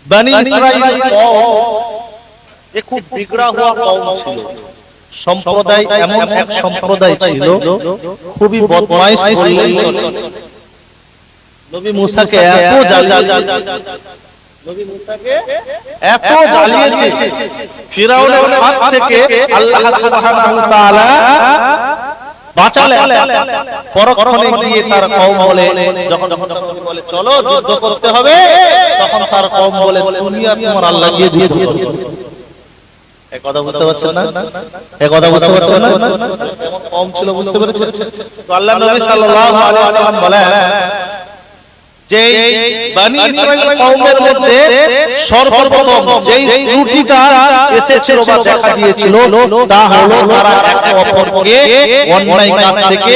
বনি ইসরাঈল এক খুব বিগড়া হওয়া কওম ছিল। সম্প্রদায় এমন এক সম্প্রদায় ছিল খুবই বদমাইশ বললেন নবী মুসাকে এত জ্বালিয়েছে ফিরাউনের হাত থেকে আল্লাহ সুবহানাহু ওয়া তাআলা বাঁচালেন। পরক্ষণে গিয়ে তার কওম বলে, যখন বলে চলো যুদ্ধ করতে হবে, তখন তার কওম বলে দুনিয়া তোমার আল্লাহ গিয়ে যুদ্ধ করবে। এই কথা বুঝতে পারছেন না? এই কথা বুঝতে পারছেন না? এমন কওম ছিল, বুঝতে পেরেছেন? তো আল্লাহ নবী সাল্লাল্লাহু আলাইহি ওয়াসাল্লাম বলেন যে বনি ইসরাঈল কওমের মধ্যে সর্বপ্রথম যেই ত্রুটিটা এসেছিল বা দেখা দিয়েছিল তা হলো তারা একে অপরকে অন্যায় কাজ থেকে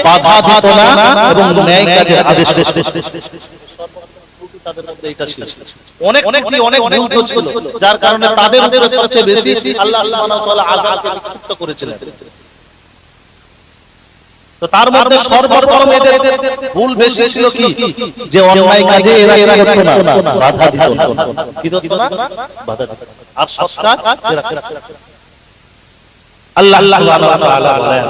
বাধা দিত না এবং ন্যায় কাজের আদেশ দিত। তাদের মধ্যে এটা ছিল। অনেক বিরুদ্ধ ছিল, যার কারণে তাদের উপরে সবচেয়ে বেশি আল্লাহ সুবহানাহু ওয়া তাআলা আযাবকে নিযুক্ত করেছিলেন। তো তার মধ্যে সর্বপ্রথম এদের ভুল বেশি ছিল কি, যে অন্যায় কাজে এরা করত না, বাধা দিত না। কি দিত না? বাধা দিত। আর সৎ কাজ এরা করত। আল্লাহ সুবহানাহু ওয়া তাআলা বলেন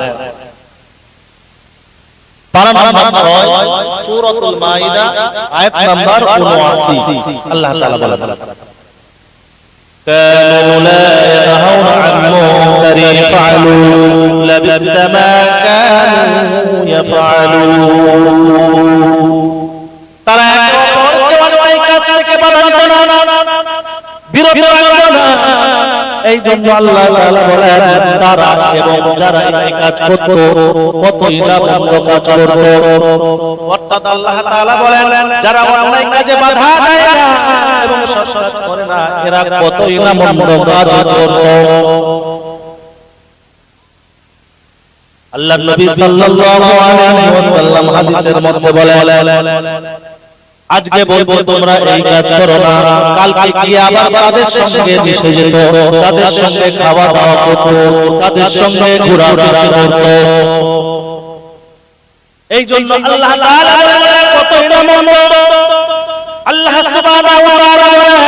পারা নাম্বার 6 সূরাতুল মাইদা আয়াত নাম্বার 79। আল্লাহ তাআলা বলেন كانوا لا ينهون عن منكر يفعلون لبئس ما كانوا يفعلون তারা একে অপরকে অন্যায় কাজ থেকে বাধা দিত না, বিরত রাখত না। এই জন্য আল্লাহ তাআলা বলেন তারা এবং যারা এই কাজ করত কতই না মন্দ কাজ করত। অর্থাৎ আল্লাহ তাআলা বলেন যারা অন্যায় কাজে বাধা দেয় না এবং সৎ কাজ করে না, এরা কতই না মন্দ কাজ করত। আল্লাহর নবী সাল্লাল্লাহু আলাইহি ওয়াসাল্লাম হাদিসের মধ্যে বলেন আজকে বলবো তোমরা এই কাজ করো না, কালকে গিয়ে আবার তাদের সঙ্গে মিশে যেত, তাদের সঙ্গে খাওয়া দাওয়া করত, তাদের সঙ্গে ঘোরাফেরা করত। এই জন্য আল্লাহ তাআলা বলেন কত মন্দ। আল্লাহ সুবহানাহু ওয়া তাআলা বলেন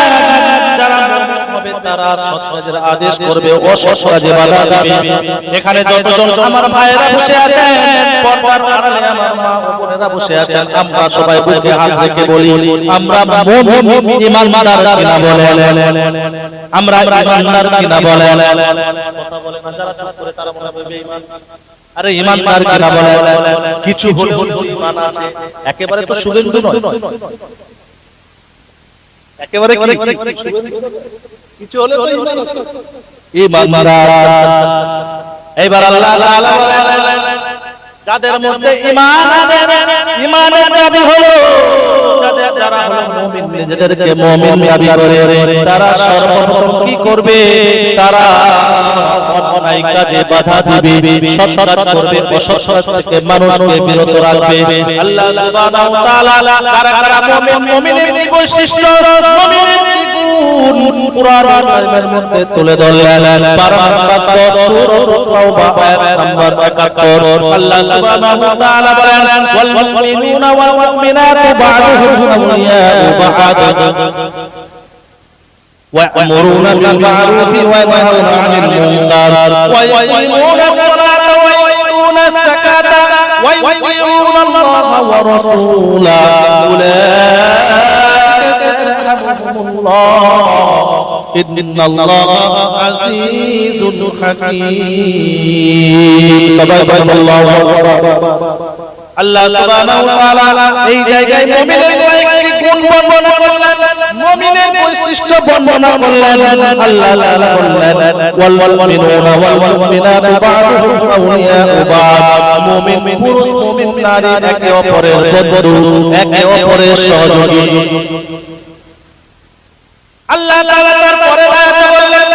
যারা মুমিন হবে তারা সৎ কাজের আদেশ করবে, অসৎ কাজে বাধা দেবে। এখানে যতজন আমার ভাইয়েরা বসে আছেন, পর্দার আড়ালে আমার মা ও বোনেরা বসে আছেন, আমরা সবাই বুকে হাত রেখে বলি আমরা মুমিন ঈমানদার কিনা বলেন, আমরা ঈমানদার কিনা বলেন। কথা বলে না যারা চুপ করে তারা মনে হবে বেঈমান। আরে ঈমানদার কিনা বলেন, কিছু হলো ঈমান আছে, একেবারে তো শুভেন্দু নয়, একেবারে কিছু হলে তো ঈমান আছে, ঈমানদার। এইবার আল্লাহ তাআলা বলেন যাদের মধ্যে ঈমান আছে, ঈমানের দাবি হলো যারা হলো মুমিন, নিজেদেরকে মুমিন দাবি করে, তারা সর্বপ্রথম কি করবে? তারা অন্যায় কাজে বাধা দিবে, সৎ কাজ করবে, অসৎ কাজ থেকে মানুষকে বিরত রাখবে। আল্লাহ সুবহানাহু ওয়া তাআলা কারা কারা মুমিন, মুমিনের কি বৈশিষ্ট্য, মুমিনের কি গুণ কুরআনের মধ্যে তুলে ধরলেন। পারা নাম্বার 10 সূরা তাওবা আয়াত নাম্বার 71। আল্লাহ সুবহানাহু ওয়া তাআলা বলেন ওয়াল মুমিনুনা ওয়াল মুমিনাতু বা'দুহুম আওলিয়াউ বা'দ ويأمرون بالمعروف وينهون عن المنكر ويقيمون الصلاة ويؤتون الزكاة ويطيعون الله ورسوله أولئك سيرحمهم الله إن الله عزيز حكيم سبحان الله আল্লাহ সুবহানাহু ওয়া তাআলা এই জায়গায় মুমিনের কয়েকটি গুণ বর্ণনা করলেন, মুমিনের বৈশিষ্ট্য বর্ণনা করলেন। আল্লাহ তাআলা বললেন ওয়াল মুমিনুনা ওয়াল মুমিনাতু বা'দুহুম আউলিয়াউ বা'দ। মুমিন পুরুষ মুমিন নারী একে অপরের বন্ধু, একে অপরের সহযোগী। আল্লাহ তাআলা তারপরে আয়াতে বললেন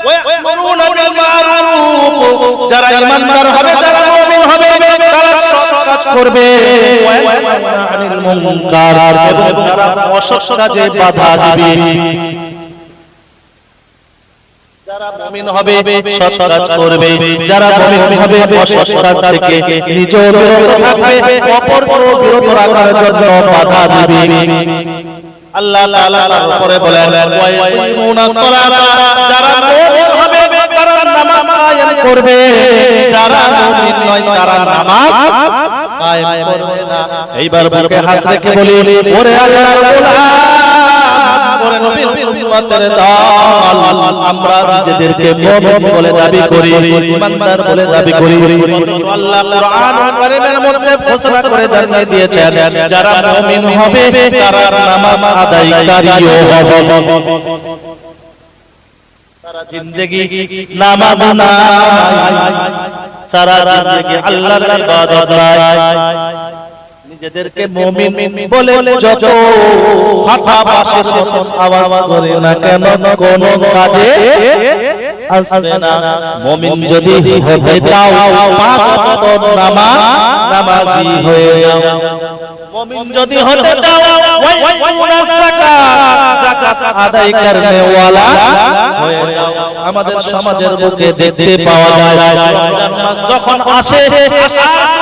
ওয়া'মুরুনা বিল মা'রুফ, যারা ঈমানদার হবে, যারা মুমিন হবে, তারা সৎ কাজ করবে, ওয়া'য়ানহাউনা আনিল মুনকার, এবং তারা অসৎ কাজে বাধা দিবে। যারা মুমিন হবে সৎ কাজ করবে, যারা মুমিন হবে অসৎ কাজ থেকে নিজেও বিরত থাকবে, অপরকেও বিরত রাখার জন্য বাধা দিবে। আল্লাহ তাআলা তারপরে বলেন ওয়া ইয়াকুমুনা সালাতা, যারা মুমিন হবে তারা নামাজ কায়েম করবে, যারা মুমিন নয় তারা নামাজ কায়েম করবে না। এইবার বুকে হাত রেখে বলি, ওরে আল্লাহর গোলাম, ওরে নবীর উম্মতের দল, আমরা নিজেদেরকে মুমিন বলে দাবি করি, ঈমানদার বলে দাবি করি। আল্লাহ কোরআনুল কারীমের মধ্যে ঘোষণা করে জানিয়ে দিয়েছেন, যারা মুমিন হবে তারা নামাজ আদায়কারীও হবে। সারা জিন্দেগি নামাজ নাই, সারা জিন্দেগি আল্লাহর ইবাদত নাই, নিজেদেরকে মুমিন বলে যত ফাটা বাঁশের মতো আওয়াজ করে না কেন, কোন কাজে আসবে না। মুমিন যদি হতে চাও পাঁচ ওয়াক্ত নামাজি হয়ে যাও। মুমিন যদি হতে চাও যাকাত আদায় করনে ওয়ালা হয়ে যাও। আমাদের সমাজের বুকে দেখতে পাওয়া যায় রমজান মাস যখন আসে,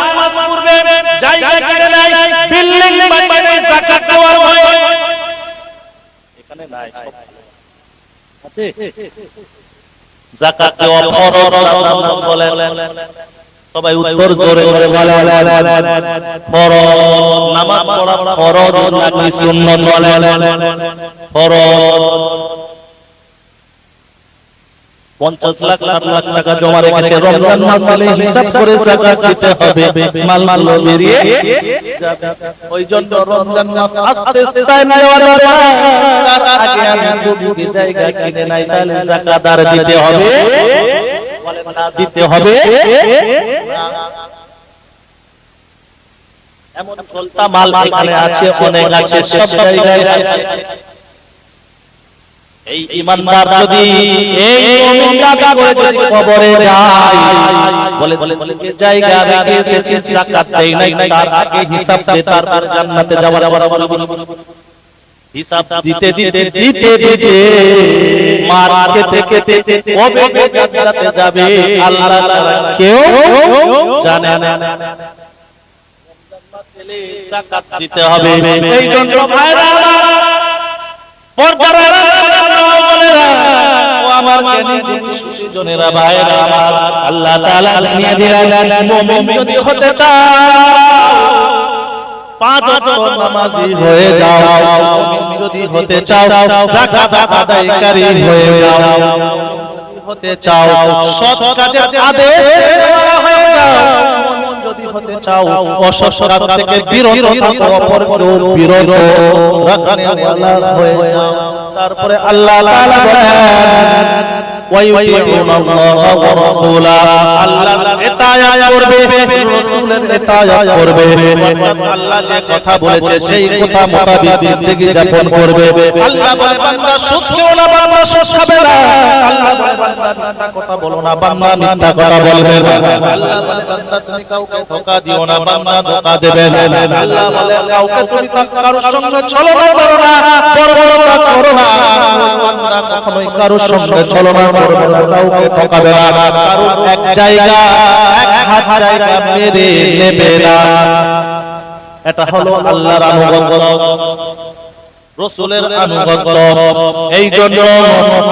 নামাজ পড়বে, জায়গা কিনে নাই, বিল্ডিং বানিয়ে যাকাত দেওয়া হয়, এখানে নাই আছে যাকাত দেওয়া ফরজ বলে, সবাই উত্তর জোরে জোরে বলে ফরজ। নামাজ পড়া ফরজ নাকি সুন্নাত বলে? ফরজ। 50 লাখ 60 লাখ টাকা জমা রেখেছে, রমজান মাসে হিসাব করে যাকাত দিতে হবে, মালগুলো বেরিয়ে যাবে। ওই জন্য রমজান মাস আসতে চায় না, তার আগে আমি দুটি জায়গা কিনে নাই, তাহলে যাকাত আর দিতে হবে, বলেন না দিতে হবে। এমন চলতা মাল এখানে আছে, অনেক আছে, সব জায়গায় আছে। এই ঈমানদার যদি এই মুমিন দাবি করে যদি কবরে যায়, বলে জায়গা রেখে এসেছি, যাকাত দেই নাই, তার আগে হিসাব দে, তারপর জান্নাতে যাওয়ার হিসাব দিতে দিতে দিতে দিতে মার খেতে খেতে কবে যে জান্নাতে যাবে আল্লাহ ছাড়া কেউ জানে না। যাকাত দিতে হবে। এই জন্য ভাইরা পর্দার আমার সুজনেরা ভাইরা আমার, আল্লাহ তাআলা জানিয়ে দিলেন মুমিন যদি হতে চাও পাঁচ ওয়াক্ত নামাজি হয়ে যাও, মুমিন যদি হতে চাও যাকাত আদায়কারী হয়ে যাও, হতে চাও সৎ কাজের আদেশ দেওয়া হয়ে যাও, মুমিন যদি হতে চাও অসৎ কাজ থেকে বিরত থাকো, অপরকে বিরত রাখনে ওয়ালা হয়ে যাও। তারপরে আল্লাহ তাআলা বলেন ওয়াইউতিউনাল্লাহ ওয়া রাসূলাহু, আল্লাহর ইতায়াত করবে, রাসূলের ইতায়াত করবে, আল্লাহ যে কথা বলেছে সেই কথা মোতাবেক জিন্দেগি যাপন করবে। আল্লাহ বলে বান্দা সুদ খেও না, বান্দা সুদ খাবে না। আল্লাহ বলে বান্দা মিথ্যা কথা বলো না, বান্দা মিথ্যা কথা বলবে না। আল্লাহ বলে বান্দা তুমি কাউকে ধোঁকা দিও না, বান্দা ধোঁকা দেবে না। আল্লাহ বলে কাউকে তুমি কারোর সঙ্গে ছলনা করো না, বর্বরতা করো না, বান্দা কখনোই কারোর সঙ্গে ছলনা করবে না, কাউকে ঠকাবে না, কারোর এক জায়গা এক হাত জায়গা মেরে নেবে না। এটা হলো আল্লাহর আনুগত্য, রাসূলের আনুগত্য। এই জন্য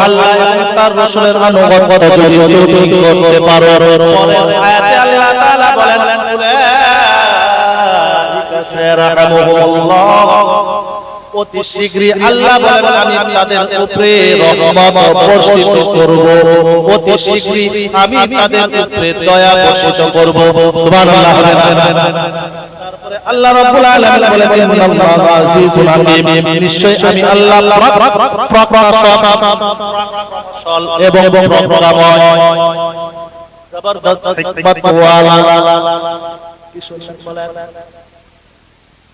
আল্লাহ তার রাসূলের আনুগত্য যদি তুমি করতে পারো, পরের আয়াতে আল্লাহ তাআলা বলেন উলাইকা সায়ারহামুহুল্লাহ, অতি শীঘ্রই আল্লাহ বলেন আমি তাদের উপরে রহমত বর্ষিত করব, অতি শীঘ্রই আমি তাদের উপরে দয়া বর্ষিত করব। সুবহানাল্লাহ। তারপরে আল্লাহ রাব্বুল আলামিন বলেন ইন্নাল্লাহু আজিজুল হাকীম, নিশ্চয়ই আমি আল্লাহ প্রকাশল এবং প্রজ্ঞাময়, জবরদস্ত হিকমত ওয়ালা। কি শুনলেন বলেন?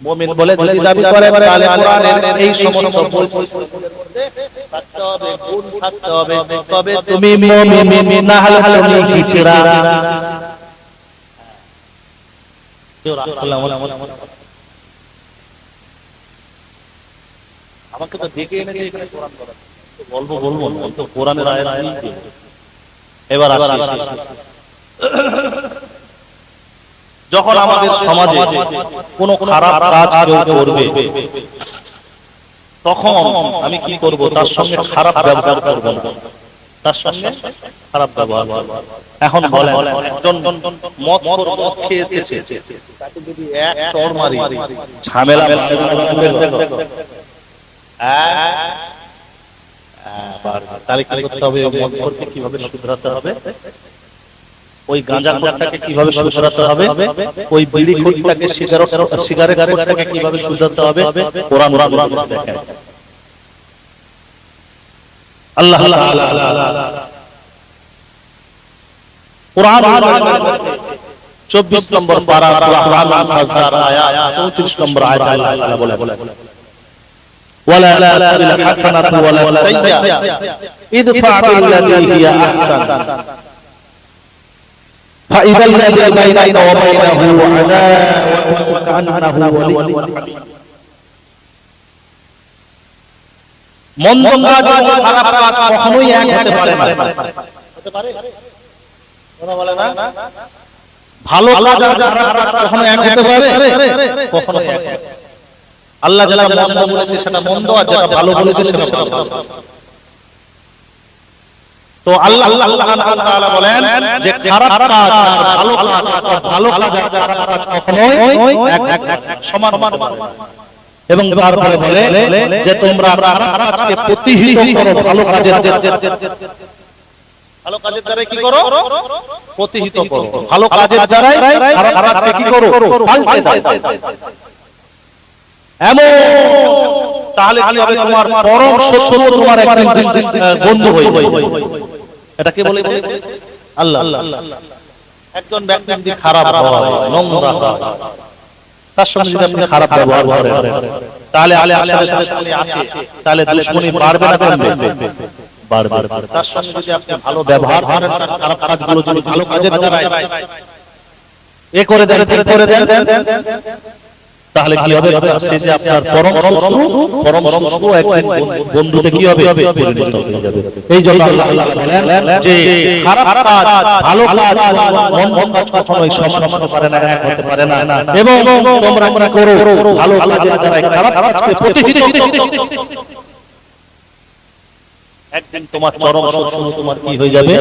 মুমিন বলে যদি দাবি করে তাহলে কোরআনের এই সমস্ত পরিস্থিতির মধ্যে থাকতে হবে, গুণ থাকতে হবে, তবে তুমি মুমিন না হলে তুমি হিজরা। আমাকে তো ডেকে এনেছে এখানে কোরআন পড়া, বলবো তো কোরআনের আয়াত নেই। এবার আসি, যখন আমাদের সমাজে কোনো খারাপ কাজ কেউ করবে তখন আমি কি করব? তার সঙ্গে খারাপ ব্যবহার করব না, তার সঙ্গে খারাপ ব্যবহার। এখন বলেন একজন মদ খেয়ে এসেছে, তাকে যদি এক চড় মারি ঝামেলা তাহলে কি করতে হবে? মদখোরকে কিভাবে শুধরাতে হবে, ওই গাঁজাখোরটাকে কিভাবে শুধরাতে হবে, ওই বিড়িখোরটাকে সিগারেটখোরটাকে কিভাবে শুধরাতে হবে, কোরআন দেখায়। আল্লাহ কোরআন 24 নম্বর পারা সূরা আল-সাজদার আয়াত 34 নম্বর আয়াত আল্লাহ তাআলা বলে ওয়ালা তাসবিল হাসানাতু ওয়ালা সাইয়্যা ইদফা বিল্লাতী হিয়া আহসান ফাইযা আল্লাযী বাইনাকা ওয়া বাইনাহু আদাওয়াতুন কাআন্নাহু ওয়ালিয়্যুন হামীম। মন্দ কাজ এবং খারাপ কাজ কখনোই এক হতে পারে না। হতে পারে? কথা বলে না? ভালো কাজ আর খারাপ কাজ কখনো এক হতে পারে? কখনো এক। আল্লাহ যেটা মন্দ বলেছে সেটা মন্দ, আর যেটা ভালো বলেছে সেটা ভালো। তো আল্লাহ সুবহানাহু ওয়া তাআলা বলেন যে খারাপ কাজ আর ভালো কাজ, ভালো কাজ আর খারাপ কাজ কখনোই এক সমান হতে পারে না। এবং তারপরে বলে যে তোমরা খারাপ কাজকে প্রতিহত করো ভালো কাজের দ্বারা কি করো? প্রতিহত করো। ভালো কাজের দ্বারা খারাপ কাজকে কি করো? পাল্টে দাও। এমন তাহলে কি হবে? তোমার পরম শত্রু তোমার একদিন বন্ধু হয়ে যাবে। এটা কে বলেছে? আল্লাহ। একজন ব্যক্তি যদি খারাপ হয়, নোংরা হয়, তার সঙ্গে যদি আপনি খারাপ ব্যবহার করেন, তাহলে দুশমনী আছে, তাহলে দুশমনী বাড়বে না কমবে? বাড়বে। তার সঙ্গে যদি আপনি ভালো ব্যবহার করেন, তার খারাপ কাজগুলো যদি ভালো কাজের দ্বারা এ করে দেন, ঠিক করে দেন, তাহলে কি হবে? সে যে আপনার পরম শত্রু একদিন বন্ধুতে কি হবে? পরিণত হয়ে যাবে। এই জন্য আল্লাহ বলেন যে খারাপ কাজ ভালো কাজ মন্দ কাজ কখনোই সমান হতে পারে না, এক হতে পারে না। এবং তোমরা কি করো? ভালো কাজের দ্বারা খারাপ কাজকে প্রতিহত করো। একদিন তোমার চরম শত্রু তোমার কি হয়ে যাবে?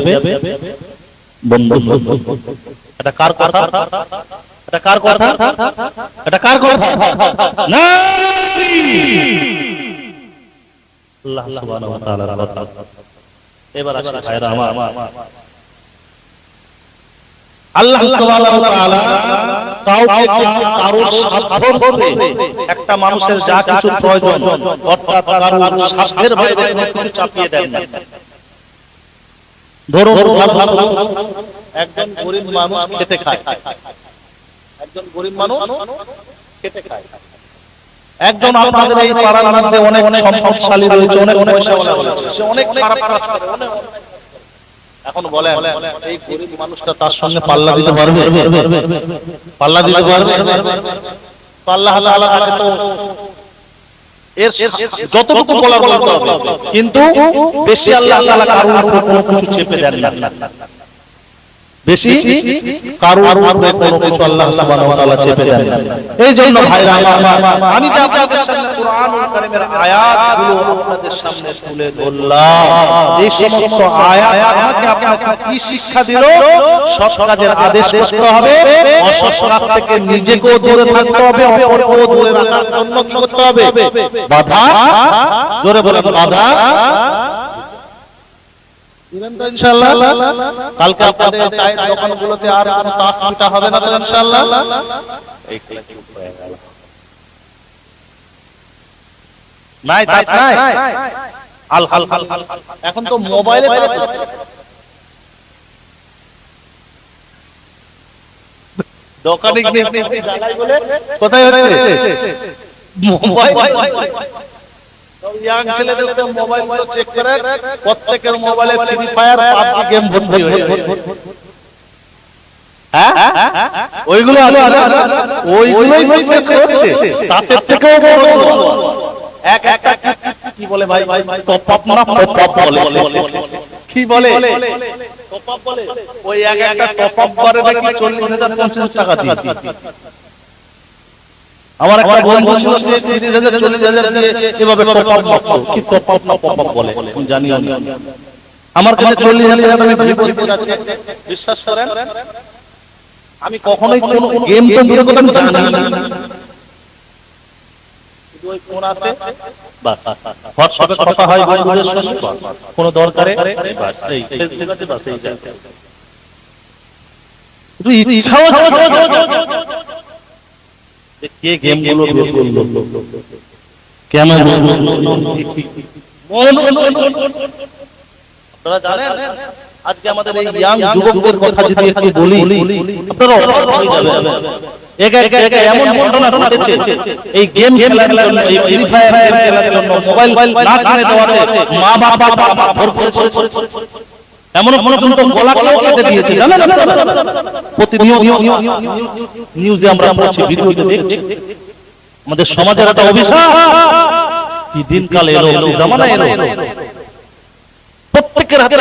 বন্ধু। এটা কার কথা? এটা কার কথা? এটা কার কথা? না, আল্লাহ সুবহানাহু ওয়া তাআলার কথা। এবার আসি ভাইরা আমার, আল্লাহ সুবহানাহু ওয়া তাআলা কাউকে কারোর স্বার্থের উপরে একটা মানুষের যা কিছু প্রয়োজন, অর্থাৎ কারোর স্বার্থের বাইরে কোনো কিছু চাপিয়ে দেন না। ধরুন একজন গরিব মানুষ খেতে খায়, একজন গরিব মানুষ খেতে খায়, একজন আপনাদের এই পাড়ার মধ্যে অনেক সম্পদশালী রয়েছে, অনেক পয়সাওয়ালা রয়েছে, সে অনেক খারাপ কাজ করে। এখন বলেন এই গরিব মানুষটা তার সঙ্গে পাল্লা দিতে পারবে? পাল্লা দিতে পারবে? আল্লাহ তাআলা তাকে তো এর যতটুকু বলার বলতে হবে, কিন্তু বেশি আল্লাহ তাআলা কারোর উপর কোনো কিছু চেপে দেন না। বেশি কারোর উপরে কোনো কিছু আল্লাহ সুবহানাহু ওয়া তাআলা চেপে দেন না। এই জন্য ভাইরা আমি যে আপনাদের সামনে কুরআনুল কারীমের আয়াতগুলো আপনাদের সামনে তুলে ধরলাম, এই সমস্ত আয়াত আমাকে আপনাকে কি শিক্ষা দিল? সৎ কাজের আদেশ করতে হবে, অসৎ কাজ থেকে নিজেকেও দূরে থাকতে হবে, অপরকেও দূরে রাখার জন্য কি করতে হবে? বাধা, জোরে বলেন বাধা দিবেন তো ইনশাআল্লাহ। কালকে আপনাদের চায়ের দোকানগুলোতে আর কোনো তাস পিটা হবে না তো ইনশাআল্লাহ? নাই তাস নাই, এখন তো মোবাইলে তাস আছে। দোকানে গিয়ে জ্বালাই বলে কোথায় হচ্ছে? মোবাইল। ইয়াং ছেলেদের সব মোবাইলগুলো চেক করেন, প্রত্যেকের মোবাইলে ফ্রি ফায়ার, পাবজি গেম ভর্তি হয়ে গেছে। হ্যাঁ, ওইগুলোই বিশেষ হচ্ছে, তাসের থেকেও বড় এক একটা কি বলে ভাই? টপ আপ না পপ আপ বলে। কি বলে? টপ আপ বলে। ওই এক একটা টপ আপ করে নাকি 40,000 50,000 টাকা দিয়ে। আমার একটা বন্ধু ছিল, সে 30,000 40,000 দিয়ে এভাবে টপ আপ মারতো। কি টপ আপ না পপ আপ বলে আমি জানি না। আমার কাছে 40,000 টাকা দামের ডিপোজিট আছে, বিশ্বাস করেন আমি কখনোই কোন গেম তো দূরের কথা আমি জানি না। শুধু ওই ফোন আছে বাস, হোয়াটসঅ্যাপে কথা হয় বন্ধুদের সঙ্গে বাস, কোনো দরকারে বাস, এই ফেসবুকে বাস, এই আছে একটু ইচ্ছাও কে গেম গুলো বের করলো, কেমন আপনারা জানেন? আজকে আমাদের এই ইয়াং যুবকদের কথা যদি একটু বলি আপনারা অবাক হয়ে যাবেন। এক জায়গায় এমন ঘটনা ঘটেছে, এই গেম খেলার জন্য, এই ফ্রি ফায়ার খেলার জন্য মোবাইল না কিনে দেওয়াতে মা বাবা মারধর করেছে, এমন পর্যন্ত গলা কেটে দিয়েছে, জানেন আপনারা? প্রতিনিয়ত নিউজে আমরা পড়ছি, ভিডিওতে দেখছি। আমাদের সমাজের একটা অভিশাপ, কি দিনকাল এলো, কি জামানা এলো। প্রত্যেকের হাতে